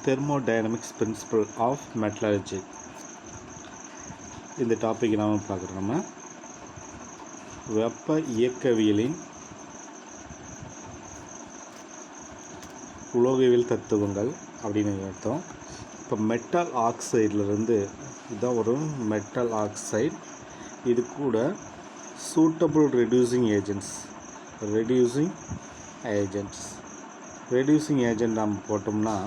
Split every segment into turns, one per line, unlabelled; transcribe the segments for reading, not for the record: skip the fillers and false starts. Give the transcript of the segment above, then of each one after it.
thermodynamics principle of metallurgy. இந்த topic நாம பார்க்குறோம். நம்ம வெப்ப இயக்கவியலின் உலோகவியல் தத்துவங்கள் அப்படின்னு அர்த்தம். இப்போ மெட்டல் ஆக்சைட்லேருந்து இதுதான் ஒரு மெட்டல் ஆக்சைடு. இது கூட சூட்டபிள் ரெடியூசிங் ஏஜென்ட் நம்ம போட்டோம்னா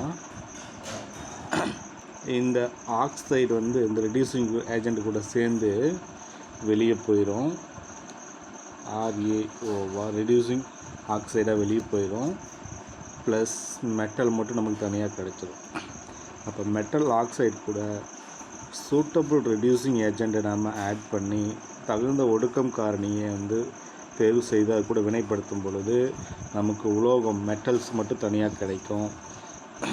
இந்த ஆக்சைடு வந்து இந்த ரெடியூசிங் ஏஜென்ட் கூட சேர்ந்து வெளியே போயிடும். RaOவா ரெடியூசிங் ஆக்சைடாக வெளியே போயிடும். ப்ளஸ் மெட்டல் மட்டும் நமக்கு தனியாக கிடச்சிடும். அப்போ மெட்டல் ஆக்சைடு கூட சூட்டபிள் ரெடியூசிங் ஏஜெண்ட்டை நம்ம ஆட் பண்ணி தகுந்த ஒடுக்கம் காரணியை வந்து தேர்வு செய்து அது கூட வினைப்படுத்தும் பொழுது நமக்கு உலோகம் மெட்டல்ஸ் மட்டும் தனியாக கிடைக்கும்.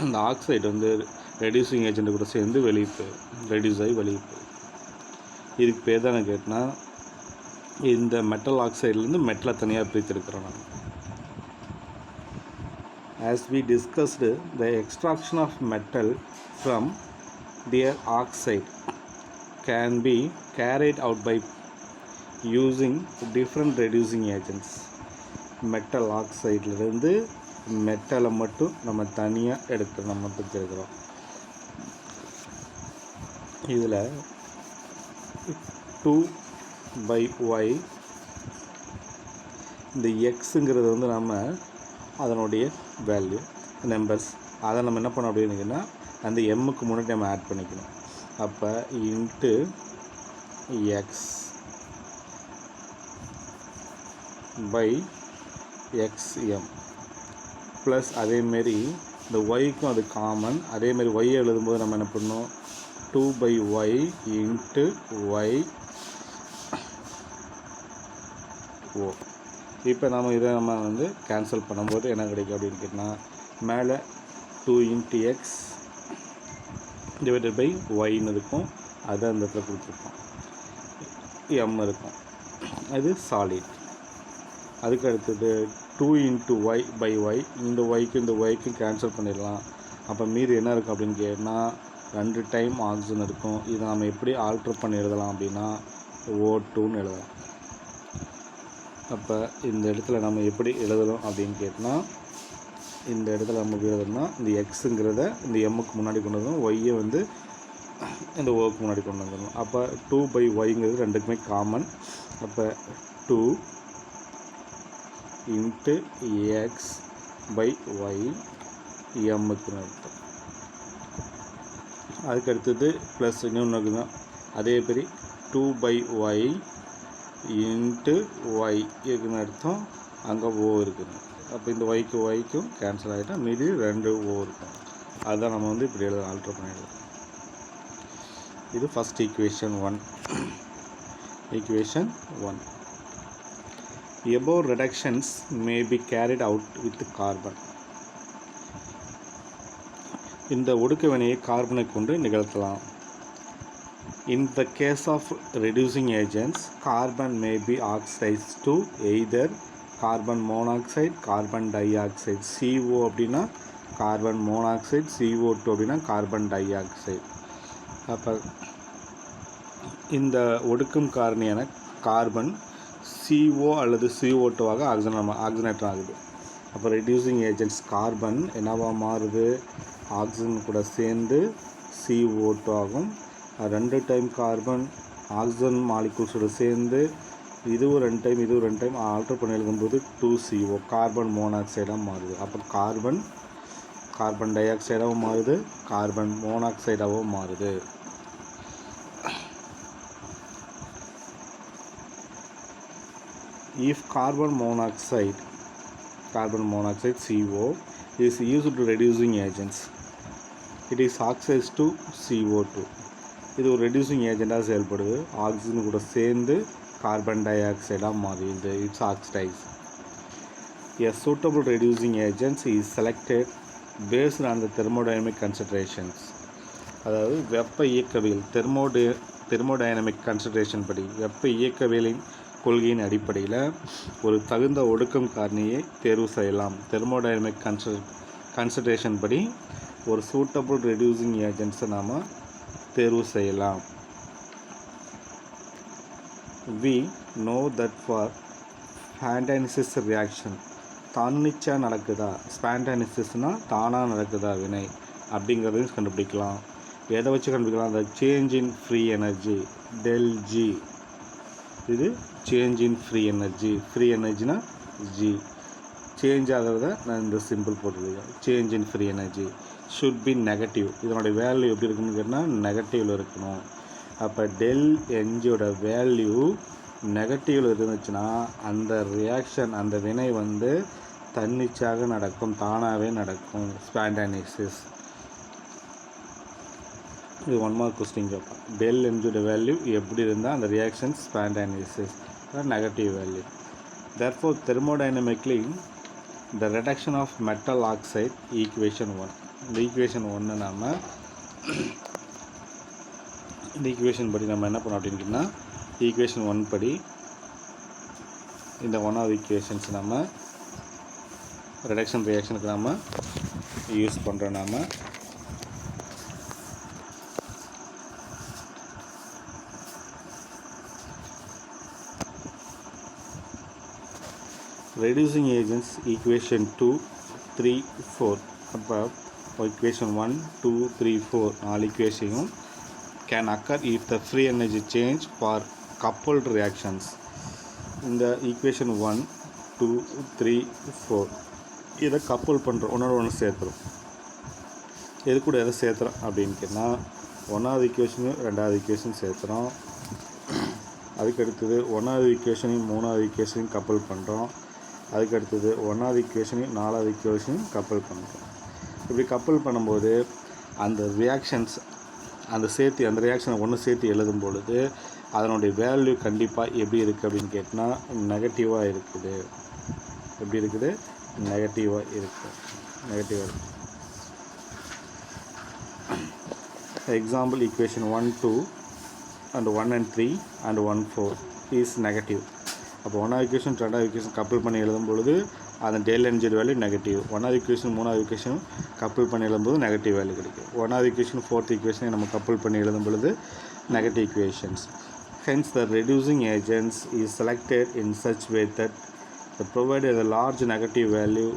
இந்த ஆக்சைடு வந்து ரெடியூசிங் ஏஜெண்ட்டு கூட சேர்ந்து ரெடியூஸ் ஆகி வெளியே போய் இதுக்கு பேர் தான் கேட்டால் இந்த மெட்டல் ஆக்சைட்லேருந்து மெட்டலை தனியாக பிரித்திருக்கிறோம். நம்ம as we discussed, the extraction of metal from their oxide can be carried out by using different reducing agents. Metal ஆக்சைட்லேருந்து மெட்டலை மட்டும் நம்ம தனியாக எடுக்கிறோம். இதில் 2/y இந்த எக்ஸுங்கிறது வந்து நம்ம அதனுடைய வேல்யூ நம்பர்ஸ் அதை நம்ம என்ன பண்ணோம் அப்படின்னா அந்த எம்முக்கு முன்னாடி நம்ம ஆட் பண்ணிக்கணும். அப்போ into X by XM plus அதேமாரி இந்த ஒய்க்கும் அது காமன். அதேமாரி ஒய் எழுதும்போது நம்ம என்ன பண்ணணும் 2/y இன்ட்டு ஒய் ஓ. இப்போ இதை நம்ம வந்து கேன்சல் பண்ணும்போது என்ன கிடைக்கும் அப்படின்னு கேட்டால் மேலே 2 இன்ட்டு எக்ஸ் டிவைடட் பை ஒய்ன்னு இருக்கும். அதை அந்த இடத்துல கொடுத்துருக்கோம். எம் இருக்கும். அது சாலிட். அதுக்கு அடுத்தது 2 இன்ட்டு ஒய் பை ஒய். இந்த ஒய்க்கு கேன்சல் பண்ணிடலாம். அப்போ மீதி என்ன இருக்கும் அப்படின்னு கேட்டால் 2 டைம் ஆக்சிஜன் இருக்கும். இதை நம்ம எப்படி ஆல்ட்ரு பண்ணி எழுதலாம் அப்படின்னா O2ன்னு எழுதலாம். அப்போ இந்த இடத்துல நம்ம எப்படி எழுதலாம் அப்படின்னு கேட்டால் இந்த இடத்துல நம்ம எழுதணும்னா இந்த எக்ஸுங்கிறத இந்த எம்முக்கு முன்னாடி கொண்டு வரணும். ஒய்யை வந்து இந்த ஓக்கு முன்னாடி கொண்டு வந்துடணும். அப்போ 2/yங்கிறது ரெண்டுக்குமே காமன். அப்போ 2 இன்ட்டு எக்ஸ் பை ஒய் எம்முக்கு அர்த்தம். அதுக்கு அடுத்தது ப்ளஸ் இன்னொன்று தான் அதே மாதிரி 2/y இன்ட்டு ஒய் இருக்குன்னு அர்த்தம். அங்கே ஓ இருக்குது. அப்போ இந்த ஒய்க்கும் கேன்சல் ஆகிட்டால் மீதி 2 ஓ இருக்கும். அதுதான் நம்ம வந்து இப்படி ஆல்ட்ரு பண்ணிடலாம். இது first equation 1. Above reductions may be carried out with carbon. இந்த ஒடுக்க வினையை கார்பனை கொண்டு நிகழ்த்தலாம். In the case of reducing agents, carbon may be oxidized to either carbon monoxide, carbon dioxide. CO அப்படின்னா கார்பன் மோனாக்சைடு, CO2 அப்படின்னா carbon tie-oxide. அப்போ இந்த ஒடுக்கும் காரணியான கார்பன் CO அல்லது CO2வாக ஆக்சிஜனேட் ஆகுது. அப்போ ரெடியூசிங் ஏஜென்ட்ஸ் கார்பன் என்னவாக மாறுது? ஆக்சிஜன் கூட சேர்ந்து CO2 ஆகும். 2 டைம் கார்பன் ஆக்சிஜன் மாலிகூல்ஸோடு சேர்ந்து இதுவும் 2 டைம் ஆல்ட்ரு பண்ணி எழுதும்போது 2CO கார்பன் மோனாக்சைடாக மாறுது. அப்போ கார்பன் டை ஆக்சைடாகவும் மாறுது, கார்பன் மோனாக்சைடாகவும் மாறுது. If carbon monoxide CO is used to reducing agents, it is oxidized to CO2. இது ஒரு ரெடியூசிங் ஏஜெண்டாக செயல்படுது. ஆக்சிஜன் கூட சேர்ந்து கார்பன் டை ஆக்சைடாக மாறிடுது. It's oxidise. A suitable reducing agent is selected based on the thermodynamic considerations. அதாவது வெப்ப இயக்கவியல் thermodynamic consideration படி வெப்ப இயக்கவியலின் கொள்கையின் அடிப்படையில் ஒரு தகுந்த ஒடுக்கம் காரணியை தேர்வு செய்யலாம். தெர்மோடைனமிக் கன்சிடரேஷன் படி ஒரு சூட்டபிள் ரெடியூசிங் ஏஜென்ட்ஸை நாம் தேர்வு செய்யலாம். We know that for spontaneous reaction தன்னிச்சா நடக்குதா, ஸ்பான்டானியஸ்னால் தானாக நடக்குதா வினை அப்படிங்கிறதையும் கண்டுபிடிக்கலாம். எதை வச்சு கண்டுபிடிக்கலாம்? அந்த change in free energy ΔG, இது change in free energy. Free எனர்ஜினா G, சேஞ்ச் ஆகிறத நான் இந்த சிம்பிள் போட்டுருக்கேன். Change in free energy should be negative. இதனுடைய வேல்யூ எப்படி இருக்குன்னு கேட்டால் நெகட்டிவில் இருக்கணும். அப்போ ΔNGயோட வேல்யூ நெகட்டிவில் இருந்துச்சுன்னா அந்த ரியாக்ஷன், அந்த வினை வந்து தன்னிச்சாக நடக்கும், தானாகவே நடக்கும், ஸ்பான்டானியஸ். இது 1 மார்க் கொஸ்டின் கேட்போம். ΔNGயோட வேல்யூ எப்படி இருந்தால் அந்த reaction spontaneous, negative value. Therefore thermodynamically the reduction of metal oxide equation 1, இந்த ஈக்குவேஷன் 1 நாம் இந்த ஈக்குவேஷன் படி நம்ம என்ன பண்ணோம் அப்படின்னா, ஈக்குவேஷன் 1 படி இந்த 1வது ஈக்குவேஷன்ஸ் நம்ம ரிடக்ஷன் ரியாக்ஷனுக்கு நம்ம யூஸ் பண்ணுறோம். நாம் reducing agents equation 2, 3, 4. அப்போ equation 1, 2, 3, 4 நாலு equationயும் can occur if the free energy change for coupled reactions. இந்த equation 1, 2, 3, 4 இதை கப்புள் பண்ணுறோம், ஒன்றோட ஒன்று சேர்த்துறோம். எது கூட எதை சேர்த்துறோம் அப்படின்னு கேட்டால் 1வது ஈக்குவேஷனும் 2வது ஈக்குவேஷன் சேர்த்துறோம். அதுக்கடுத்தது 1வது ஈக்குவேஷனையும் 3வது ஈக்குவேஷனையும் கப்புள் பண்ணுறோம். அதுக்கடுத்தது 1வது ஈக்குவேஷனையும் 4வது ஈக்குவேஷனையும் கப்புள் பண்ணுறோம். இப்படி கப்புள் பண்ணும்போது அந்த ரியாக்ஷன்ஸ் அந்த ரியாக்ஷனை ஒன்று சேர்த்து எழுதும் பொழுது அதனுடைய வேல்யூ கண்டிப்பாக எப்படி இருக்குது அப்படின்னு கேட்டால் நெகட்டிவாக இருக்குது. எப்படி இருக்குது? நெகட்டிவாக இருக்குது. Example equation 1, 2 and 1 and 3 and 1, 4 is negative. அப்போ 1வது ஈக்குவேஷன் 2வது ஈக்குவேஷன் கப்புள் பண்ணி எழுதும் பொழுது அந்த ΔNG வேல்யூ நெகட்டிவ். 1வது ஈக்குவேஷன் 3வது ஈக்குவேஷன் கப்புள் பண்ணி எழுதும்போது நெகட்டிவ் வேல்யூ கிடைக்கும். 1வது ஈக்குவேஷன் 4th ஈக்குவேஷனை நம்ம கப்புள் பண்ணி எழுதும் பொழுது negative equations. Hence the reducing agents is selected in such way that they provide a large negative value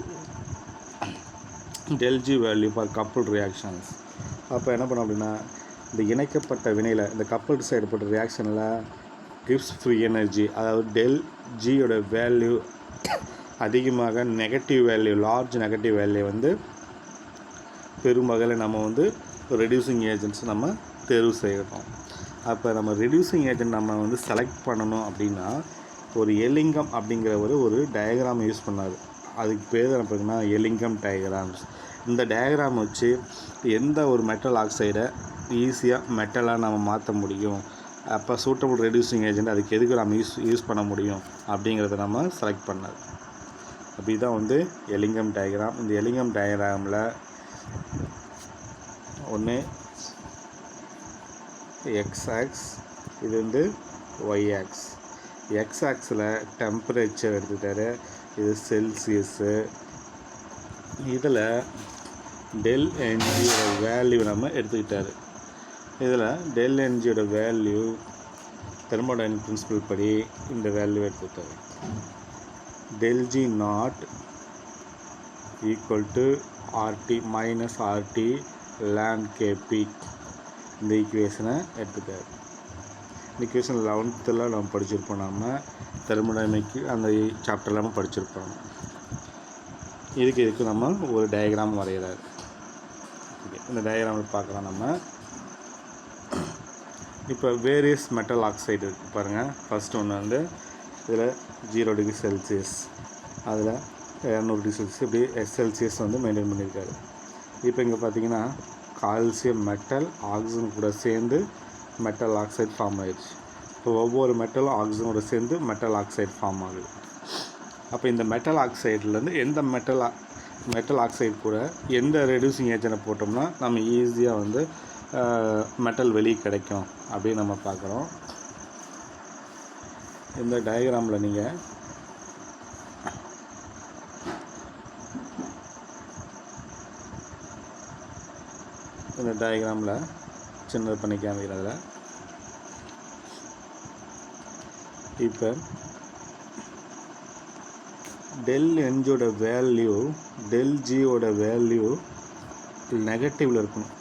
ΔG value for coupled reactions. அப்போ என்ன பண்ணோம் அப்படின்னா, இந்த இணைக்கப்பட்ட வினையில் இந்த கப்புள்டு சைடு போட்ட ரியாக்ஷனில் கிவ்ஸ் ஃப்ரீ எனர்ஜி, அதாவது ΔGயோட வேல்யூ அதிகமாக negative value, large negative value வந்து பெரும் வகையில் நம்ம வந்து ரெடியூசிங் ஏஜென்ட்ஸ் நம்ம தேர்வு செய்யணும். அப்போ நம்ம ரெடியூசிங் ஏஜென்ட் நம்ம வந்து செலக்ட் பண்ணணும் அப்படின்னா ஒரு எலிங்கம் அப்படிங்கிற ஒரு டயக்ராம் யூஸ் பண்ணார். அதுக்கு பேர் என்ன பார்த்தீங்கன்னா எலிங்கம் டயக்ராம்ஸ். இந்த டயக்ராம் வச்சு எந்த ஒரு மெட்டல் ஆக்சைடை ஈஸியாக மெட்டலாக நம்ம மாற்ற முடியும், அப்போ சூட்டபிள் ரெடியூசிங் ஏஜென்ட் அதுக்கு எதுக்கு நம்ம யூஸ் பண்ண முடியும் அப்படிங்கிறத நம்ம செலக்ட் பண்ணது. அப்படி தான் வந்து எலிங்கம் டயக்ராம். இந்த எலிங்கம் டயக்ராமில் ஒன்று எக்ஸ்-ஆக்ஸ், இது வந்து ஒய்-ஆக்ஸ். எக்ஸ்-ஆக்ஸில் டெம்பரேச்சர் எடுத்துட்டாரு, இது செல்சியஸு. இதில் ΔNGயோட வேல்யூ நம்ம எடுத்துக்கிட்டாரு. இதில் ΔNGயோட வேல்யூ தெர்மோடைனமிக் பிரின்சிபல் படி இந்த வேல்யூ எடுத்துக்கிட்டாரு. ΔG0 equal to RT minus RT ln KP. இந்த ஈக்குவேஷனை எடுத்துக்காரு. இந்த ஈக்குவேஷன் 11th நம்ம படிச்சிருப்போம். நம்ம தெர்மோடைனமிக் அந்த சாப்டரில் நம்ம படிச்சிருப்போம். இதுக்கு நம்ம ஒரு டயக்ராம் வரைகிறாரு. இந்த டயக்ராமில் பார்க்கலாம். நம்ம இப்போ வேரியஸ் மெட்டல் ஆக்சைடு இருக்குது பாருங்கள். ஃபஸ்ட்டு ஒன்று வந்து இதில் 0 டிகிரி செல்சியஸ், அதில் 200 டிகிரி செல்சியஸ், இப்படி செல்சியஸ் வந்து மெயின்டைன் பண்ணியிருக்காரு. இப்போ இங்கே பார்த்தீங்கன்னா கால்சியம் மெட்டல் ஆக்சிஜன் கூட சேர்ந்து மெட்டல் ஆக்சைடு ஃபார்ம் ஆகிடுச்சு. இப்போ ஒவ்வொரு மெட்டலும் ஆக்சிஜனோட சேர்ந்து மெட்டல் ஆக்சைடு ஃபார்ம் ஆகுது. அப்போ இந்த மெட்டல் ஆக்சைட்லேருந்து எந்த மெட்டல் ஆக்சைடு கூட எந்த ரெடியூசிங் ஏஜென்ட்டை போட்டோம்னா நம்ம ஈஸியாக வந்து மெட்டல் வெளியே கிடைக்கும் அப்படின்னு நம்ம பார்க்குறோம். இந்த டயக்ராமில் நீங்கள் இந்த டயக்ராமில் சின்னது பண்ணி காமிக்கிறதில் இப்போ டெல் என்ஜோட வேல்யூ டெல் ஜியோட வேல்யூ நெகட்டிவில் இருக்கணும்.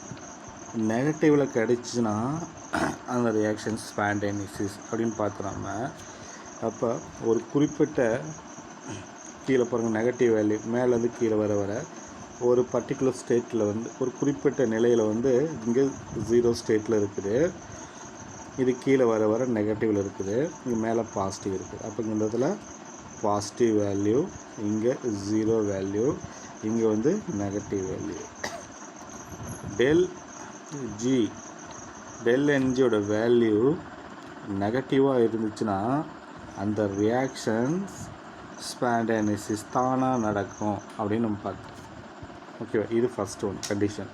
நெகட்டிவில் கிடச்சின்னா அந்த ரியாக்ஷன் ஸ்பான்டேனியஸ் அப்படின்னு பார்த்துறாம, அப்போ ஒரு குறிப்பிட்ட கீழே பாருங்கள் நெகட்டிவ் வேல்யூ மேலேருந்து கீழே வர வர ஒரு பர்டிகுலர் ஸ்டேட்டில் வந்து ஒரு குறிப்பிட்ட நிலையில் வந்து இங்கே 0 ஸ்டேட்டில் இருக்குது, இது கீழே வர வர நெகட்டிவில் இருக்குது, இங்கே மேலே பாசிட்டிவ் இருக்குது. அப்போ இந்த இடத்துல பாசிட்டிவ் வேல்யூ, இங்கே 0 வேல்யூ, இங்கே வந்து நெகட்டிவ் வேல்யூ. டெல் என்ஜியோட வேல்யூ நெகட்டிவாக இருந்துச்சுன்னா அந்த ரியாக்ஷன்ஸ் ஸ்பான்டேனியஸ் தானாக நடக்கும் அப்படின்னு நம்ம பார்த்தோம். ஓகேவா, இது ஃபஸ்ட் ஒன் கண்டிஷன்.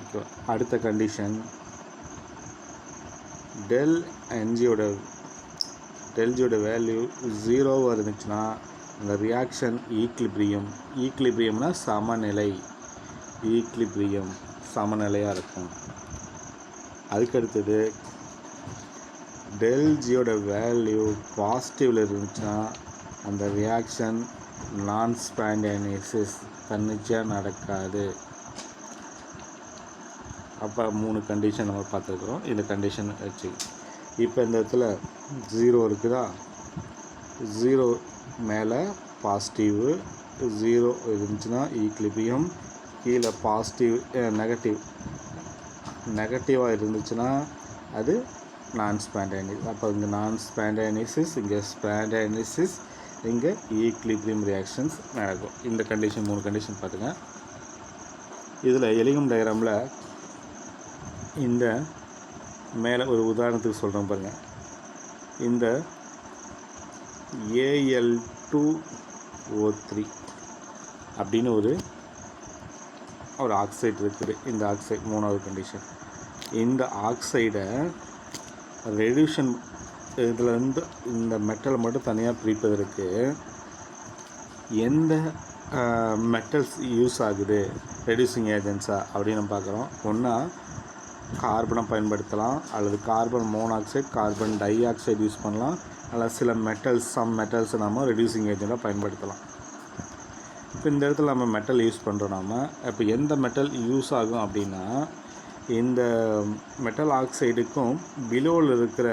ஓகேவா, அடுத்த கண்டிஷன் டெல் ஜியோட வேல்யூ 0வாக இருந்துச்சுன்னா அந்த ரியாக்ஷன் ஈக்லிபிரியம்னா சமநிலையாக இருக்கும். அதுக்கடுத்தது டெல் ஜியோட வேல்யூ பாசிட்டிவில் இருந்துச்சுன்னா அந்த ரியாக்ஷன் நான் ஸ்பான்டேனியஸ் தன்னிச்சையாக நடக்காது. அப்போ 3 கண்டிஷன் நம்ம பார்த்துருக்குறோம். இந்த கண்டிஷன் வச்சு இப்போ இந்த இடத்துல 0 இருக்குதா, 0 மேலே பாசிட்டிவ், 0 இருந்துச்சுன்னா ஈக்லிபிரியம், கீழே பாசிட்டிவ் நெகட்டிவாக இருந்துச்சுன்னா அது நான் ஸ்பான்டேனியஸ். அப்போ இங்கே நான் ஸ்பான்டேனியஸ், இங்கே ஸ்பான்டேனியஸ், இங்கே ஈக்லிபிரியம் ரியாக்ஷன்ஸ் நடக்கும். இந்த கண்டிஷன் 3 கண்டிஷன் பார்த்துங்க. இதில் எலிகம் டயக்ராமில் இந்த மேலே ஒரு உதாரணத்துக்கு சொல்கிறேன் பாருங்கள். இந்த Al2O3 அப்படின்னு ஒரு ஆக்சைடு இருக்குது. இந்த ஆக்சைடு 3வது கண்டிஷன். இந்த ஆக்சைடை ரெடியூஷன் இதிலேருந்து இந்த மெட்டலை மட்டும் தனியாக பிரிப்பதற்கு எந்த மெட்டல்ஸ் யூஸ் ஆகுது ரெடியூசிங் ஏஜென்ட்ஸாக அப்படின்னு நம்ம பார்க்குறோம். ஒன்றா கார்பனை பயன்படுத்தலாம், அல்லது carbon monoxide, carbon di oxide use பண்ணலாம், அல்லது சில சம் மெட்டல்ஸை நம்ம ரெடியூசிங் ஏஜென்ட்டாக பயன்படுத்தலாம். இப்போ இந்த இடத்துல நம்ம மெட்டல் யூஸ் பண்ணுறோம். நம்ம இப்போ எந்த மெட்டல் யூஸ் ஆகும் அப்படின்னா இந்த மெட்டல் ஆக்சைடுக்கும் பிலோவில் இருக்கிற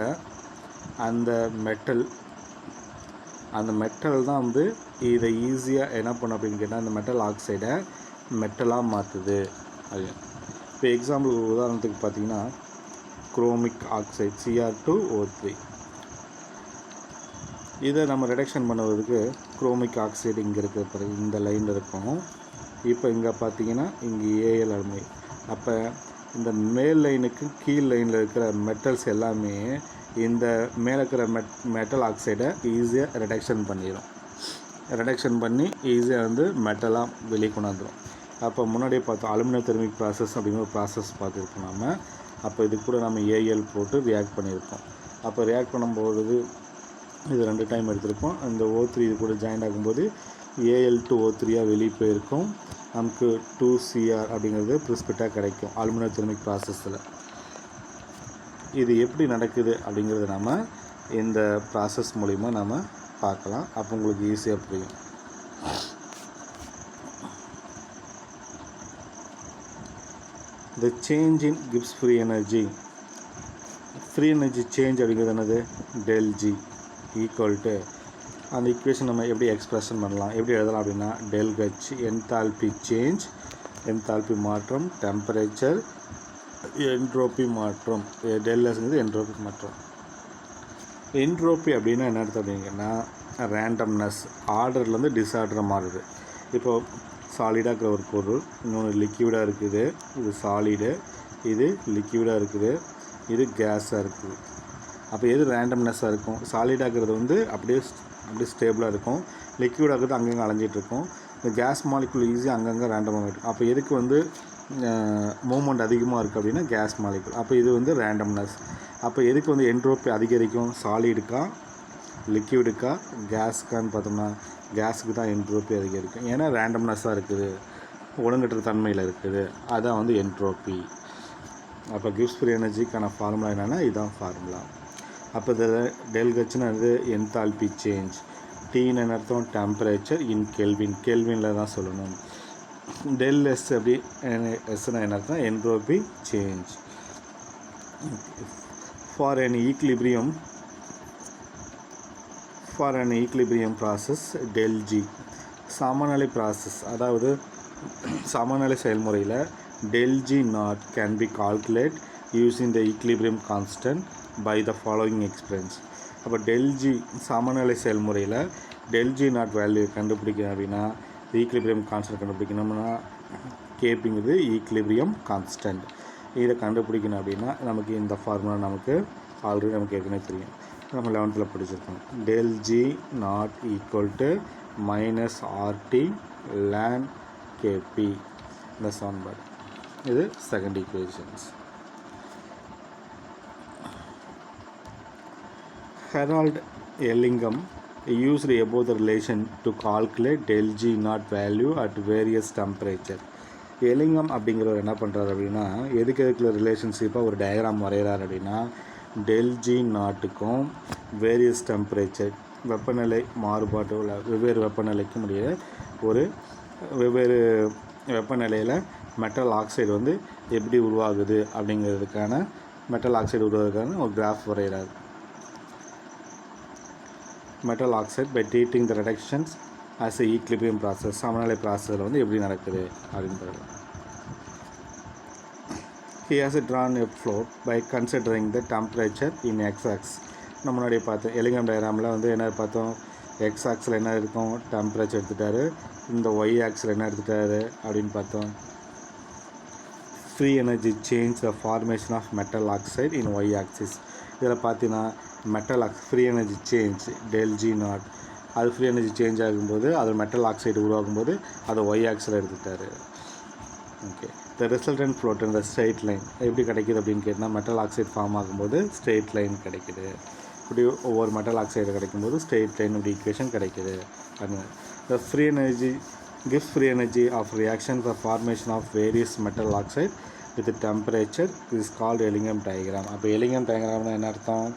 அந்த மெட்டல் தான் வந்து இதை ஈஸியாக என்ன பண்ணும் அப்படின்னு கேட்டால் அந்த மெட்டல் ஆக்சைடை மெட்டலாக மாற்றுது. அது இப்போ எக்ஸாம்பிள் உதாரணத்துக்கு பார்த்தீங்கன்னா குரோமிக் ஆக்சைடு Cr2O3, இதை நம்ம ரிடக்ஷன் பண்ணுவதுக்கு குரோமிக் ஆக்சைடு இங்கே இருக்கிற பிறகு இந்த லைனில் இருக்கும். இப்போ இங்கே பார்த்தீங்கன்னா இங்கே Al அலுமை. அப்போ இந்த மேல் லைனுக்கு கீழ் லைனில் இருக்கிற மெட்டல்ஸ் எல்லாமே இந்த மேலே இருக்கிற மெட்டல் ஆக்சைடை ஈஸியாக ரிடக்ஷன் பண்ணி ஈஸியாக வந்து மெட்டலாக வெளியே கொண்டாந்துடும். அப்போ முன்னாடியே பார்த்தோம் அலுமினியம் தெர்மிக் ப்ராசஸ் அப்படிங்கிற ஒரு ப்ராசஸ் பார்த்துருப்போம் நம்ம. அப்போ இது கூட நம்ம Al போட்டு ரியாக்ட் பண்ணியிருப்போம். அப்போ ரியாக்ட் பண்ணும்போது இது 2 டைம் எடுத்திருப்போம். இந்த O3 இது கூட ஜாயின் ஆகும்போது Al2O3 வெளியே போயிருக்கும். நமக்கு 2Cr அப்படிங்கிறது ப்ரிஸ்பிட்டாக கிடைக்கும் அலுமினியம் தெர்மிக் ப்ராசஸில். இது எப்படி நடக்குது அப்படிங்கிறது நம்ம இந்த ப்ராசஸ் மூலிமா நம்ம பார்க்கலாம். அப்போ உங்களுக்கு ஈஸியாக புரியும். The change in Gibbs free energy change அப்படிங்கிறது என்னது, del G ஈக்குவல் டு அந்த ஈக்குவேஷன் நம்ம எப்படி எக்ஸ்பிரஷன் பண்ணலாம், எப்படி எழுதலாம் அப்படின்னா del H enthalpy change, enthalpy மாற்றம், டெம்பரேச்சர், என்ட்ரோபி மாற்றம். del Sங்கிறது என்ட்ரோபி மாற்றம். என்ட்ரோபி அப்படின்னா என்ன அர்த்தம் அப்படிங்கன்னா ரேண்டம்னஸ், ஆர்டர்லேருந்து டிஸார்டராக மாறுது. இப்போது சாலிடாக இருக்கிற ஒரு பொருள் இன்னொன்று லிக்யூடாக இருக்குது, இது சாலிடு, இது லிக்யூடாக இருக்குது, இது கேஸாக இருக்குது. அப்போ எது ரேண்டம்னஸ்ஸாக இருக்கும், சாலிடாக இருக்கிறது வந்து அப்படியே ஸ்டேபிளாக இருக்கும், லிக்யூடாக இருக்கிறது அங்கங்கே அலைஞ்சிட்ருக்கும், இந்த கேஸ் மாலிகுல் ஈஸியாக அங்கங்கே ரேண்டமாக இருக்கும். அப்போ எதுக்கு வந்து மூமெண்ட் அதிகமாக இருக்குது அப்படின்னா கேஸ் மாலிகுல். அப்போ இது வந்து ரேண்டம்னஸ். அப்போ எதுக்கு வந்து என்ட்ரோபி அதிகரிக்கும், சாலிடுக்கா லிக்யூடுக்கா கேஸுக்கான்னு பார்த்தோம்னா கேஸுக்கு தான் என்ட்ரோபி அதிகரிக்கும், ஏன்னா ரேண்டம்னஸ்ஸாக இருக்குது. ஒழுங்கற்ற தன்மையில் இருக்குது, அதான் வந்து என்ட்ரோபி. அப்போ கிவ்ஸ் ஃப்ரீ எனர்ஜிக்கான ஃபார்முலா என்னென்னா இதுதான் ஃபார்முலா. அப்போ இதில் டெல்ஹெச்னு வந்து என்தால்பி சேஞ்ச், டீன்னு அர்த்தம் டெம்பரேச்சர் இன் கெல்வின், கெல்வினில் தான் சொல்லணும். டெல் எஸ் அப்படி எஸ்னா என்ன அர்த்தம், entropy change. For an equilibrium process del G, சமநிலை ப்ராசஸ், அதாவது சமநிலை செயல்முறையில் del G naught can be calculated using the equilibrium constant by the following expressions. அப்போ del G சமநிலை செயல்முறையில் del G naught வேல்யூ கண்டுபிடிக்கணும் அப்படின்னா ஈக்லிபிரியம் கான்ஸ்டன்ட் கண்டுபிடிக்கணும்னா கேபிங்கிறது ஈக்லிபிரியம் கான்ஸ்டன்ட். இதை கண்டுபிடிக்கணும் அப்படின்னா நமக்கு இந்த ஃபார்முலா நமக்கு ஆல்ரெடி நமக்கு ஏற்கனவே தெரியும், நம்ம 11th படிச்சிருக்கோம். del G naught equal to minus RT ln KP, இந்த சமன்பாடு. இது second equations. Harold Ellingham used above the relation to calculate del G naught value at various temperature. Ellingham அப்படிங்கிறவர் என்ன பண்ணுறாரு அப்படின்னா எதுக்குள்ள ரிலேஷன்ஷிப்பாக ஒரு டயக்ராம் வரைகிறார் அப்படின்னா del G நாட்டுக்கும் வேரியஸ் டெம்பரேச்சர் வெப்பநிலை மாறுபாட்டு உள்ள வெவ்வேறு வெப்பநிலைக்கும் முடிய ஒரு வெவ்வேறு வெப்பநிலையில் மெட்டல் ஆக்சைடு வந்து எப்படி உருவாகுது அப்படிங்கிறதுக்கான மெட்டல் ஆக்சைடு உருவாகுறதுக்கான ஒரு கிராஃப் வரைகிறார். Metal oxide by treating the reductions as a equilibrium process, சமநிலை ப்ராசஸில் வந்து எப்படி நடக்குது அப்படின்றது. He has drawn a float by considering the temperature in x-axis. நம்ம முன்னாடி பார்த்தோம் எலிங்கம் டயக்ராமில் வந்து என்ன பார்த்தோம், எக்ஸ் ஆக்ஸில் என்ன இருக்கும் டெம்பரேச்சர் எடுத்துட்டாரு, இந்த ஒய் ஆக்ஸில் என்ன எடுத்துட்டாரு அப்படின்னு பார்த்தோம். Free energy change the formation of metal oxide in Y axis. இதில் பார்த்தீங்கன்னா metal free energy change del G naught, அது ஃப்ரீ எனர்ஜி சேஞ்ச் ஆகும்போது அது மெட்டல் ஆக்சைடு உருவாகும்போது அதை ஒய் ஆக்ஸில் எடுத்துட்டாரு. ஓகே, த ரிசல்டன்ட் ஃப்ளோட் இந்த ஸ்ட்ரெயிட் லைன் எப்படி கிடைக்கிது அப்படின்னு கேட்டால் மெட்டல் ஆக்சைடு ஃபார்ம் ஆகும்போது ஸ்ட்ரெயிட் லைன் கிடைக்கிது. இப்படி ஒவ்வொரு மெட்டல் ஆக்சைடு கிடைக்கும்போது ஸ்ட்ரெயிட் லைன் இப்படி ஈக்குவேஷன் கிடைக்கிது. The free energy gives free energy of reaction for formation of various metal oxide with temperature is called Ellingham diagram. அப்போ Ellingham diagramனா என்ன அர்த்தம்,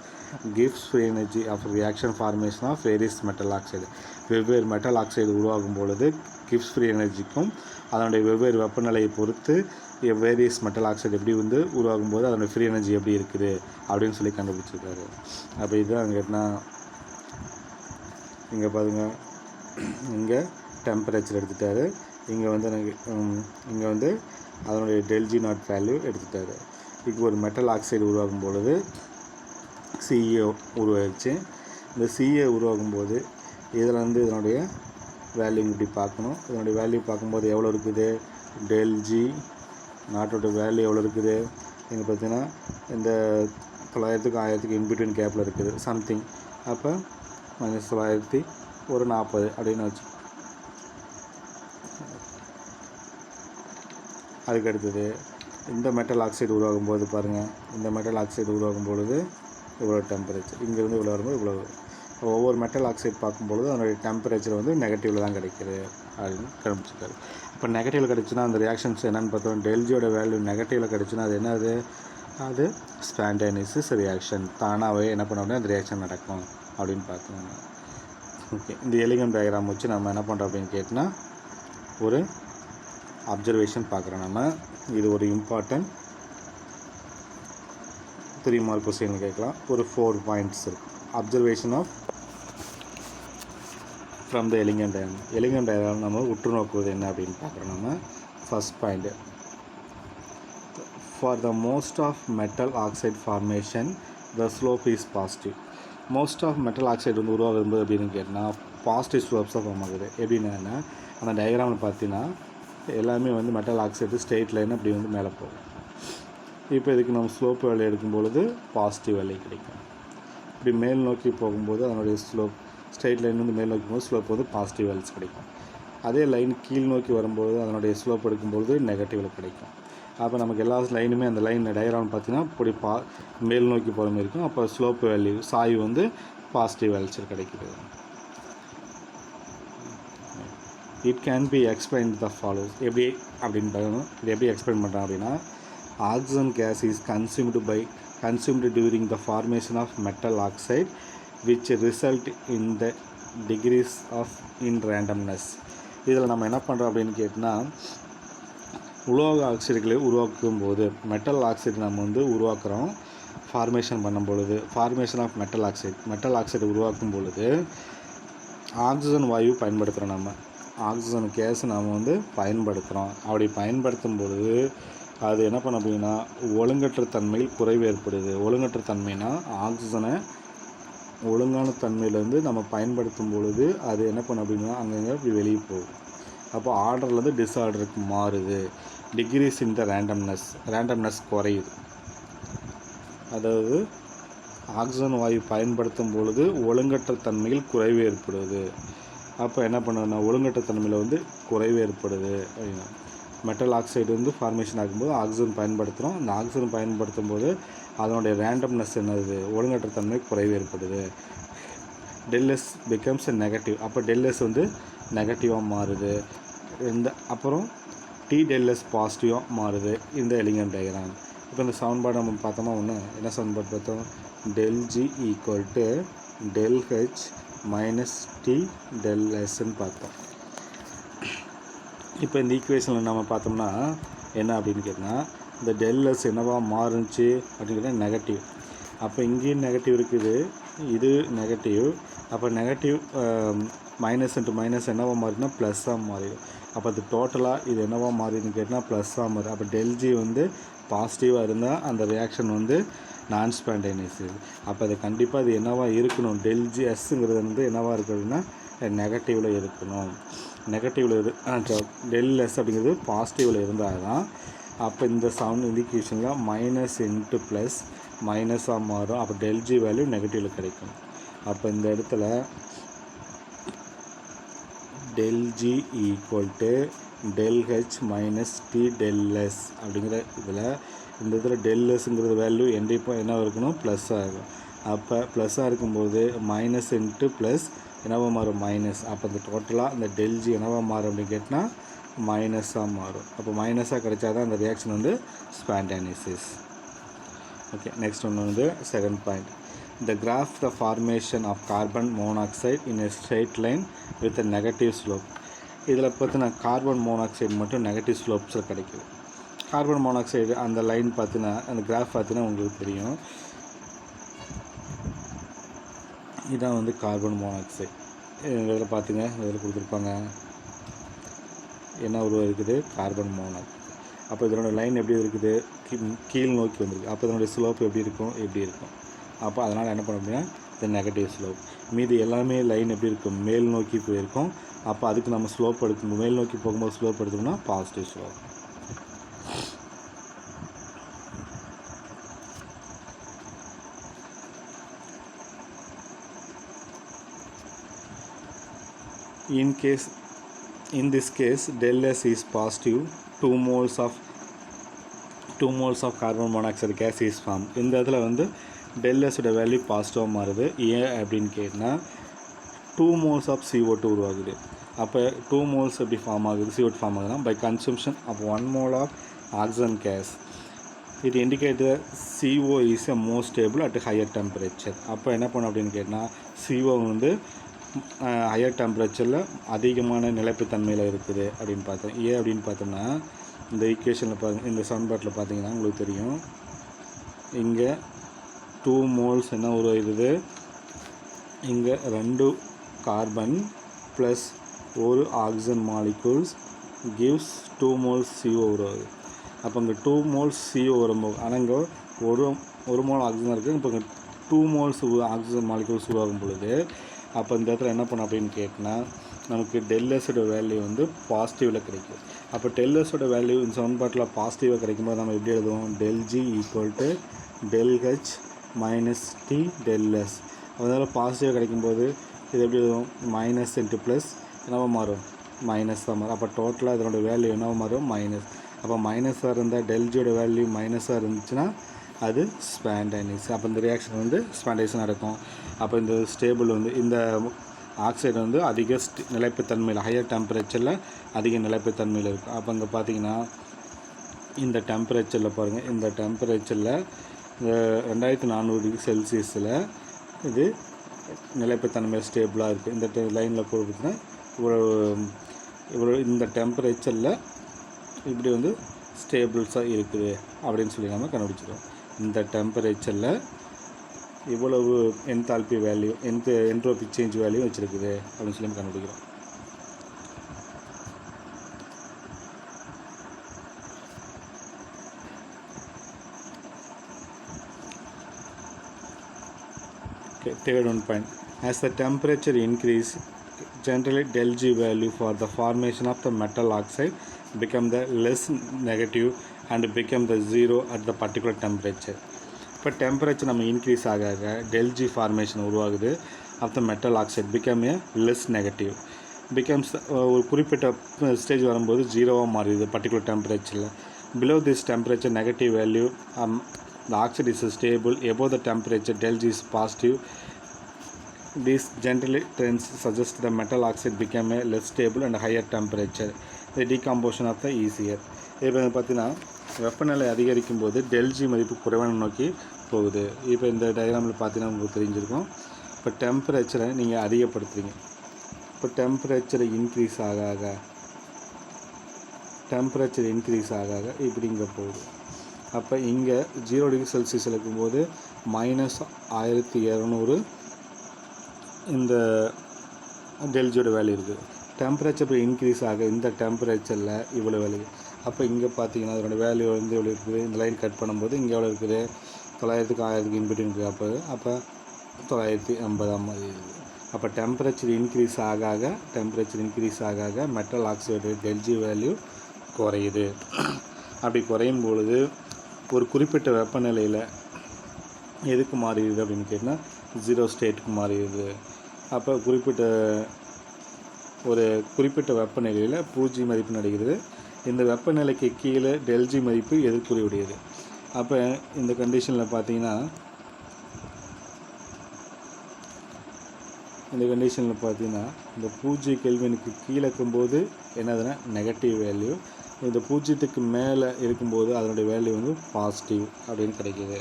gives free energy of reaction formation of various metal oxide, வெவ்வேறு metal oxide உருவாகும் பொழுது gives free எனர்ஜிக்கும் அதனுடைய வெவ்வேறு வெப்பநிலையை பொறுத்து வேரியஸ் மெட்டல் ஆக்சைடு எப்படி வந்து உருவாகும் போது அதனுடைய ஃப்ரீ எனர்ஜி எப்படி இருக்குது அப்படின்னு சொல்லி கண்டுபிடிச்சிருக்காரு. அப்போ இதுதான் அங்கே என்ன, இங்கே பாருங்க, இங்கே டெம்பரேச்சர் எடுத்துட்டாரு, இங்கே வந்து எனக்கு இங்கே வந்து அதனுடைய del G நாட் வேல்யூ எடுத்துட்டாரு. இப்போ ஒரு மெட்டல் ஆக்சைடு உருவாகும் பொழுது CA உருவாகிடுச்சு. இந்த CA உருவாகும்போது இதில் வந்து இதனுடைய வேல்யூ இப்படி பார்க்கணும். இதனுடைய வேல்யூ பார்க்கும்போது எவ்வளோ இருக்குது, del G நாட்டோட வேல்யூ எவ்வளோ இருக்குது, இங்கே பார்த்தீங்கன்னா இந்த 900க்கும் 1000க்கும் இன்பிட்வீன் கேப்பில் இருக்குது சம்திங். அப்போ -900 ஒரு 40 அப்படின்னு வச்சு, அதுக்கு அடுத்தது இந்த மெட்டல் ஆக்சைடு உருவாகும் போது பாருங்கள், இந்த மெட்டல் ஆக்சைடு உருவாகும் பொழுது இவ்வளோ டெம்பரேச்சர், இங்கேருந்து இவ்வளோ வரும்போது இவ்வளோ. ஒவ்வொரு மெட்டல் ஆக்சைடு பார்க்கும்பொழுது அதனுடைய டெம்பரேச்சர் வந்து நெகட்டிவில் தான் கிடைக்கிது அப்படின்னு கண்டுபிடிச்சிருக்காரு. இப்போ நெகட்டிவில் கிடச்சுன்னா அந்த ரியாக்ஷன்ஸ் என்னென்னு பார்த்தோம், del G யோட வேல்யூ நெகட்டிவில் கிடச்சுன்னா அது என்னது, அது ஸ்பான்டேனியஸ் ரியாக்ஷன், தானாகவே என்ன பண்ணோம்னா அந்த ரியாக்ஷன் நடக்கும் அப்படின்னு பார்த்தோம். ஓகே, இந்த எலிங்கம் டயக்ராம் வச்சு நம்ம என்ன பண்ணுறோம் அப்படின்னு கேட்டால் ஒரு அப்சர்வேஷன் பார்க்குறோம். நம்ம இது ஒரு இம்பார்ட்டன்ட் 3 மார்க் கொஸ்டின் கேட்கலாம். ஒரு 4 பாயிண்ட்ஸ் இருக்கும். Observation of from the Ellingham diagram. Ellingham diagram நம்ம உற்று நோக்குவது என்ன அப்படின்னு பார்க்குறோம். நம்ம first point, for the most of metal oxide formation the slope is positive. Most of metal oxide வந்து உருவாகும்போது அப்படின்னு கேட்டால் பாசிட்டிவ் ஸ்லோப்ஸாக ஃபார்ம் ஆகுது. எப்படின்னா அந்த டயக்ராமில் பார்த்தீங்கன்னா எல்லாமே வந்து மெட்டல் ஆக்சைடு ஸ்ட்ரெயிட் லைன் அப்படி வந்து மேலே போகும். இப்போ இதுக்கு நம்ம ஸ்லோப் வேல்யூ எடுக்கும்பொழுது பாசிட்டிவ் வேல்யூ கிடைக்கும். இப்படி மேல் நோக்கி போகும்போது அதனுடைய ஸ்லோப் ஸ்ட்ரெயிட் லைன் வந்து மேல் நோக்கி போகும்போது ஸ்லோப் வந்து பாசிட்டிவ் வேல்யூஸ் கிடைக்கும். அதே லைன் கீழ் நோக்கி வரும்போது அதனுடைய ஸ்லோப் எடுக்கும்பொழுது நெகட்டிவில் கிடைக்கும். அப்போ நமக்கு எல்லா லைனுமே அந்த லைன் டயக்ராம் பார்த்திங்கன்னா இப்படி மேல் நோக்கி போகிற மாதிரி இருக்கும். அப்போ ஸ்லோப் வேல்யூ சாய்வு வந்து பாசிட்டிவ் வேல்யூஸ் கிடைக்குது. It can be explain the follows. எப்படி அப்படின்னு பார்க்கணும். இது எப்படி எக்ஸ்பிளைன் பண்ணுறாங்க அப்படின்னா, oxygen case is consumed during the formation of metal oxide which result in the degrees of in randomness. இதில் நம்ம என்ன பண்ணுறோம் அப்படின்னு கேட்டால், உலோக ஆக்சைடுகளை உருவாக்கும் போது மெட்டல் ஆக்சைடு நம்ம வந்து உருவாக்குறோம். ஃபார்மேஷன் பண்ணும் பொழுது, ஃபார்மேஷன் ஆஃப் மெட்டல் ஆக்சைடு உருவாக்கும் பொழுது ஆக்சிஜன் வாயு பயன்படுத்துகிறோம். நம்ம ஆக்சிஜன் கேஸ் நம்ம வந்து பயன்படுத்துகிறோம். அப்படி பயன்படுத்தும் பொழுது அது என்ன பண்ண அப்படின்னா, ஒழுங்கற்ற தன்மையில் குறைவு ஏற்படுது. ஒழுங்கற்ற தன்மைனா ஆக்சிஜனை ஒழுங்கான தன்மையிலேருந்து நம்ம பயன்படுத்தும் பொழுது அது என்ன பண்ண அப்படின்னா அங்கங்கே இப்படி வெளியே போகும். அப்போ ஆர்டர்லேருந்து டிஸ்ஆர்டருக்கு மாறுது. டிகிரிஸ் இன் த ரேண்டம்னஸ் குறையுது. அதாவது ஆக்சிஜன் வாயு பயன்படுத்தும் பொழுது ஒழுங்கற்ற தன்மையில் குறைவு ஏற்படுது. அப்போ என்ன பண்ணுன்னா, ஒழுங்கற்ற தன்மையில் வந்து குறைவு ஏற்படுது அப்படின்னா, மெட்டல் ஆக்சைடு வந்து ஃபார்மேஷன் ஆகும்போது ஆக்சிஜன் பயன்படுத்துகிறோம். அந்த ஆக்சிஜன் பயன்படுத்தும் போது அதனுடைய ரேண்டம்னஸ் என்னது, ஒழுங்கற்ற தன்மை குறைவு ஏற்படுது. டெல்எஸ் பிகம்ஸ் நெகட்டிவ். அப்போ டெல்எஸ் வந்து நெகட்டிவாக மாறுது. அப்புறம் டி டெல்எஸ் பாசிட்டிவாக மாறுது இந்த எலிமெண்ட் டயக்ராம். இப்போ இந்த சமன்பாடு நம்ம பார்த்தோமா, என்ன சமன்பாடு பார்த்தோம், ∆G = ∆H - T ∆Sன்னு பார்த்தோம். இப்போ இந்த ஈக்குவேஷனில் நம்ம பார்த்தோம்னா என்ன அப்படின்னு கேட்டால், இந்த ∆S என்னவா மாறுச்சு அப்படின்னு கேட்டால் நெகட்டிவ். அப்போ இங்கேயும் நெகட்டிவ் இருக்குது, இது நெகட்டிவ். அப்போ நெகட்டிவ் மைனஸ் இன்ட்டு மைனஸ் என்னவா மாறினா ப்ளஸ்ஸாக மாறிடும். அப்போ அது டோட்டலாக இது என்னவா மாறிதுன்னு கேட்டால் ப்ளஸ்ஸாக மாறும். அப்போ ∆G வந்து பாசிட்டிவாக இருந்தால் அந்த ரியாக்ஷன் வந்து நான் ஸ்பான்டேனியஸ். அப்போ அது கண்டிப்பாக அது என்னவாக இருக்கணும், ∆Sங்கிறது வந்து என்னவாக இருக்குது அப்படின்னா நெகட்டிவில் இருக்கணும். நெகட்டிவில் ∆S அப்படிங்கிறது பாசிட்டிவில் இருந்தால் தான் அப்போ இந்த ஈக்குவேஷனில் மைனஸ் இன்ட்டு ப்ளஸ் மைனஸாக மாறும். அப்போ ∆G வேல்யூ நெகட்டிவில் கிடைக்கும். அப்போ இந்த இடத்துல ∆G = ∆H - T ∆S அப்படிங்கிற இதில் இந்த இதில் ∆Sங்கிறது வேல்யூ என்ன இருக்கணும், ப்ளஸ்ஸாக இருக்கும். அப்போ ப்ளஸ்ஸாக இருக்கும்போது மைனஸ் இன்ட்டு ப்ளஸ் என்னவாக மாறும், மைனஸ். அப்போ இந்த டோட்டலாக இந்த ∆G என்னவாக மாறும் அப்படின்னு கேட்டால் மைனஸாக மாறும். அப்போ மைனஸாக கிடைச்சா தான் அந்த ரியாக்ஷன் வந்து ஸ்பான்டேனியஸ். ஓகே, நெக்ஸ்ட் ஒன்று வந்து second point. The graph the formation of carbon monoxide in a straight line with a negative slope. இதில் பார்த்தீங்கன்னா கார்பன் மோனாக்சைடு மட்டும் நெகட்டிவ் ஸ்லோப்ஸில் கிடைக்குது. கார்பன் மோனாக்சைடு அந்த லைன் பார்த்தீங்கன்னா அந்த கிராஃப் பார்த்தீங்கன்னா உங்களுக்கு தெரியும். இதான் வந்து கார்பன் மோனாக்சைடு. இதில் பார்த்துங்க, இதில் கொடுத்துருப்பாங்க என்ன உருவாக்குது, கார்பன் மோனாக்சைடு. அப்போ இதனோட லைன் எப்படி இருக்குது, கீழ் நோக்கி வந்திருக்கு. அப்போ இதனுடைய ஸ்லோப் எப்படி இருக்கும். அப்போ அதனால் என்ன பண்ண அப்படின்னா இந்த நெகட்டிவ் ஸ்லோப். மீதி எல்லாமே லைன் எப்படி இருக்கும், மேல் நோக்கி போயிருக்கும். அப்போ அதுக்கு நம்ம ஸ்லோப் எடுக்கணும். மேல் நோக்கி போகும்போது ஸ்லோப் எடுத்தோம்னா positive slope. In this case ∆S is positive. 2 moles of carbon monoxide gas is formed. இந்த இடத்துல வந்து ∆Sோட வேல்யூ பாசிட்டிவாக மாறுது. ஏன் அப்படின்னு கேட்டால் 2 moles of CO2 உருவாகுது. அப்போ 2 moles எப்படி ஃபார்ம் ஆகுது, CO2 ஃபார்ம் ஆகுதுன்னா by consumption of 1 mole of oxygen gas. It indicates that CO is a more stable at higher temperature. அப்போ என்ன பண்ணும் அப்படின்னு கேட்டால் CO வந்து ஹையர் டெம்பரேச்சரில் அதிகமான நிலைப்புத்தன்மையில் இருக்குது அப்படின்னு பார்த்தோம். ஏன் அப்படின்னு பார்த்தோம்னா இந்த ஈக்குவேஷனில் இந்த சமன்பாட்டில் பார்த்தீங்கன்னா உங்களுக்கு தெரியும், இங்கே 2 moles என்ன உருவாகுது, இங்கே 2 carbon plus 1 oxygen molecules gives 2 moles CO உருவாகுது. அப்போ இங்கே 2 moles CO வரும்போது, ஆனால் இங்கே ஒரு மோல் ஆக்சிஜன் இருக்குது. இப்போ இங்கே 2 moles ஆக்சிஜன் மாலிகூல்ஸ் உருவாகும் பொழுது அப்போ இந்த இடத்துல என்ன பண்ண அப்படின்னு கேட்டால் நமக்கு ∆Sோட வேல்யூ வந்து பாசிட்டிவில் கிடைக்கும். அப்போ ∆Sோட வேல்யூ இந்த சமன்பாட்டில் பாசிட்டிவாக கிடைக்கும்போது நம்ம எப்படி எழுதுவோம், ∆G = ∆H - T ∆S. அதனால் பாசிட்டிவாக கிடைக்கும்போது இது எப்படி எழுதுவோம், மைனஸ் இன்ட்டு ப்ளஸ் என்னவாக மாறும், மைனஸாக மாறும். அப்போ டோட்டலாக இதனோட வேல்யூ என்னவாக மாறும், மைனஸ். அப்போ மைனஸாக இருந்தால் ∆Gயோட வேல்யூ மைனஸாக இருந்துச்சுன்னா அது ஸ்பான்டேனியஸ். அப்போ இந்த ரியாக்ஷன் வந்து ஸ்பான்டேனியஸ் நடக்கும். அப்போ இந்த ஸ்டேபிள் வந்து இந்த ஆக்சைடு வந்து அதிக நிலைப்புத்தன்மையில் ஹையர் டெம்பரேச்சரில் அதிக நிலைப்புத்தன்மையில் இருக்கும். அப்போ இங்கே பார்த்தீங்கன்னா இந்த டெம்பரேச்சரில் பாருங்கள், இந்த டெம்பரேச்சரில் 2400 டிகிரி செல்சியஸில் இது நிலைப்புத்தன்மை ஸ்டேபிளாக இருக்குது. இந்த லைனில் போட்டுன்னா இவ்வளோ இந்த டெம்பரேச்சரில் இப்படி வந்து ஸ்டேபிள்ஸாக இருக்குது அப்படின்னு சொல்லி நம்ம கண்டுபிடிச்சிடுவோம். இந்த டெம்பரேச்சரில் இவ்வளவு enthalpy value entropy change value வச்சுருக்குது அப்படின்னு சொல்லி நம்ம கண்டுபிடிக்கிறோம். Okay, third one point. As the temperature increase, generally del G value for the formation of the metal oxide become the less negative and become the zero at the particular temperature. இப்போ temperature நம்ம increase ஆக del G formation உருவாகுது of the metal oxide become a less negative becomes ஒரு குறிப்பிட்ட stage வரும்போது ஜீரோவாக மாறிடுது particular டெம்பரேச்சரில். Below this temperature negative value the oxide is stable. Above the temperature del G is positive. These generally trends suggest the metal oxide become a less stable and higher temperature. The decomposition of the easier. இப்போ பார்த்தீங்கன்னா வெப்பநிலை அதிகரிக்கும் போது del G மதிப்பு குறைவான நோக்கி போகுது. இப்போ இந்த டயக்ராமில் பார்த்தீங்கன்னா உங்களுக்கு தெரிஞ்சிருக்கும். இப்போ டெம்பரேச்சரை நீங்கள் அதிகப்படுத்துறீங்க. இப்போ டெம்பரேச்சர் இன்க்ரீஸ் ஆக இப்படி இங்கே போகுது. அப்போ இங்கே 0 டிகிரி செல்சியஸில் இருக்கும்போது -1200 இந்த டெல்ஜியோட வேல்யூ இருக்குது. டெம்பரேச்சர் இப்போ இன்க்ரீஸ் ஆக இந்த டெம்பரேச்சரில் இவ்வளோ வேல்யூ. அப்போ இங்கே பார்த்தீங்கன்னா அதோட வேல்யூ வந்து எவ்வளோ இருக்குது, இந்த லைன் கட் பண்ணும்போது இங்கே எவ்வளோ இருக்குது, 900க்கு 1000க்கு இன்பிட்வீன் இருக்குது. அப்போ 980 மாதிரி இருக்குது. அப்போ டெம்பரேச்சர் இன்க்ரீஸ் ஆக மெட்டல் ஆக்சைடு டெல்ஜி வேல்யூ குறையுது. அப்படி குறையும் பொழுது ஒரு குறிப்பிட்ட வெப்பநிலையில் எதுக்கு மாறிடுது அப்படின்னு கேட்டால் 0 ஸ்டேட்டுக்கு மாறிடுது. அப்போ குறிப்பிட்ட வெப்பநிலையில் 0 மதிப்பு நடைகிறது. இந்த வெப்பநிலைக்கு கீழே del G மதிப்பு எதிர்க்குறி உடையது. அப்போ இந்த கண்டிஷனில் பார்த்தீங்கன்னா இந்த 0 கெல்வினுக்கு கீழே இருக்கும்போது என்னதுன்னா நெகட்டிவ் வேல்யூ. இந்த 0க்கு மேலே இருக்கும்போது அதனுடைய வேல்யூ வந்து பாசிட்டிவ் அப்படின்னு கிடைக்கிது.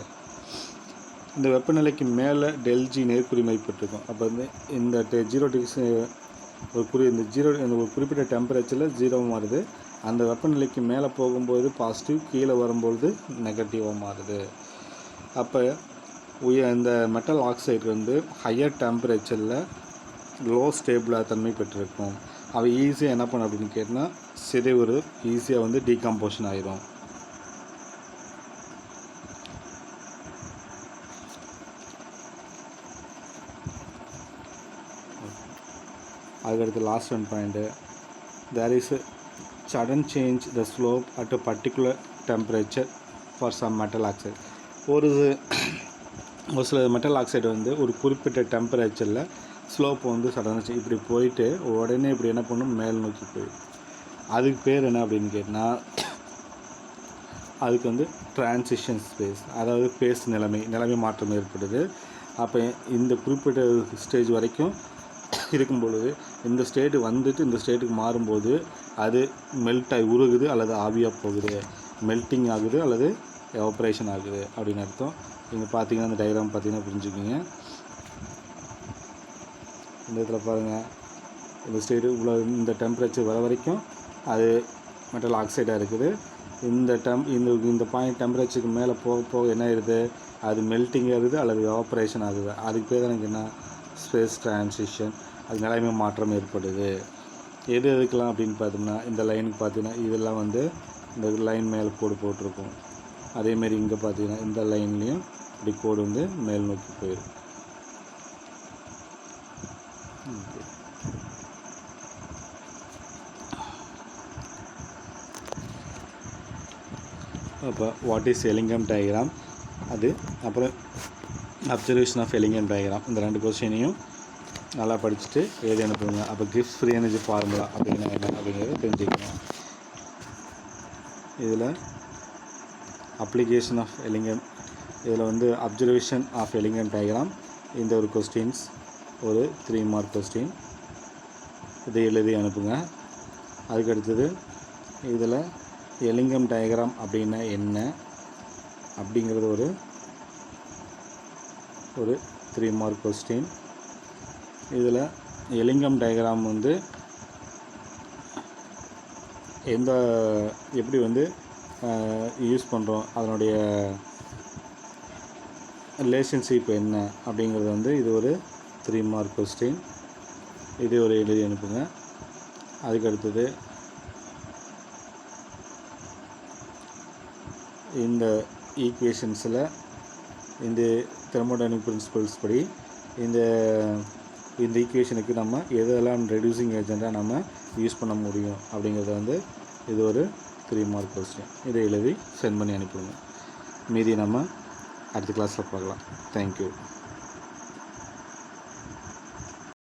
இந்த வெப்பநிலைக்கு மேலே del G நேர்க்குறி மதிப்பிட்டிருக்கும். அப்போ வந்து இந்த 0 டிகிரி இந்த ஒரு குறிப்பிட்ட டெம்பரேச்சரில் 0 மாறுது. அந்த வெப்பநிலைக்கு மேலே போகும்போது பாசிட்டிவ், கீழே வரும்பொழுது நெகட்டிவாக மாறுது. அப்போ இந்த மெட்டல் ஆக்சைடு வந்து ஹையர் டெம்பரேச்சரில் லோ ஸ்டேபிளாக தன்மை பெற்றிருக்கும். அவள் ஈஸியாக என்ன பண்ண அப்படின்னு கேட்டால் சிதைவுறு ஈஸியாக வந்து டீகம்போஷன் ஆயிரும். அதுக்கடுத்து last one point, there is sudden change the slope at a particular temperature for some metal oxide. ஒரு சில மெட்டல் ஆக்சைடு வந்து ஒரு குறிப்பிட்ட டெம்பரேச்சரில் ஸ்லோப் வந்து சடனாக இப்படி போயிட்டு உடனே இப்படி என்ன பண்ணும், மேல் நோக்கி போயிடும். அதுக்கு பேர் என்ன அப்படின்னு கேட்டால் அதுக்கு வந்து டிரான்சிஷன் ஸ்பேஸ், அதாவது பேஸ் நிலைமை மாற்றம் ஏற்படுது. அப்போ இந்த குறிப்பிட்ட ஸ்டேஜ் வரைக்கும் இருக்கும் பொழுது இந்த ஸ்டேட்டு வந்துட்டு இந்த ஸ்டேட்டுக்கு மாறும்போது அது மெல்ட் ஆகி உருகுது அல்லது ஆவியாக போகுது, மெல்ட்டிங் ஆகுது அல்லது எவாப்ரேஷன் ஆகுது அப்படின்னு அர்த்தம். நீங்கள் பார்த்தீங்கன்னா இந்த டயக்ராம் பார்த்தீங்கன்னா புரிஞ்சுக்கிங்க. இந்த இடத்துல பாருங்கள், இந்த ஸ்டேட்டு இவ்வளோ இந்த டெம்பரேச்சர் வர வரைக்கும் அது மெட்டல் ஆக்சைடாக இருக்குது. இந்த பாயிண்ட் டெம்பரேச்சருக்கு மேலே போக போக என்ன ஆகுது, அது மெல்ட்டிங் ஆகுது அல்லது எவாப்ரேஷன் ஆகுது. அதுக்கு பேர் எனக்கு என்ன, ஸ்பேஸ் டிரான்சிஷன், அது நிலைமை மாற்றம் ஏற்படுது. எதுக்கெல்லாம் அப்படின்னு பார்த்தோம்னா இந்த லைனுக்கு பார்த்தீங்கன்னா இதெல்லாம் வந்து இந்த லைன் மேலே கோடு போட்டிருக்கும். அதேமாரி இங்கே பார்த்தீங்கன்னா இந்த லைன்லேயும் இப்படி கோடு வந்து மேல் நோக்கி போயிடும். அப்போ வாட் இஸ் எலிங்கம் டயக்ராம், அது அப்புறம் அப்சர்வேஷன் ஆஃப் எலிங்கம் டயக்ராம், இந்த 2 கொஸ்டினையும் நல்லா படிச்சுட்டு எழுதி அனுப்புங்க. அப்போ கிப்ஸ் ஃப்ரீ எனர்ஜி ஃபார்முலா அப்படின்னா என்ன அப்படிங்கிறத தெரிஞ்சுக்கணும். இதில் அப்ளிகேஷன் ஆஃப் எலிங்கம், இதில் வந்து அப்சர்வேஷன் ஆஃப் எலிங்கம் டயக்ராம், இந்த ஒரு கொஸ்டின்ஸ் ஒரு 3 மார்க் கொஸ்டின். இதை எழுதி அனுப்புங்க. அதுக்கு அடுத்தது இதில் எலிங்கம் டயக்ராம் அப்படின்னா என்ன அப்படிங்கிறது ஒரு 3 மார்க் கொஸ்டின். இதில் எலிங்கம் டயக்ராம் வந்து எப்படி யூஸ் பண்ணுறோம், அதனுடைய ரிலேஷன்ஷிப் என்ன அப்படிங்கிறது இது ஒரு 3 மார்க் கொஸ்டின். இது எழுதி அனுப்புங்க. அதுக்கு அடுத்தது இந்த ஈக்குவேஷன்ஸில் இந்த தெர்மோடைனமிக் பிரின்சிபல்ஸ் படி இந்த ஈக்குவேஷனுக்கு நம்ம எதெல்லாம் ரெடியூசிங் ஏஜெண்ட்டாக நம்ம யூஸ் பண்ண முடியும் அப்படிங்கிறது இது ஒரு 3 மார்க் கொஸ்டின். இதை எழுதி சென்ட் பண்ணி அனுப்பிடுங்க. மீதி நம்ம அடுத்த கிளாஸில் பார்க்கலாம். தேங்க்யூ.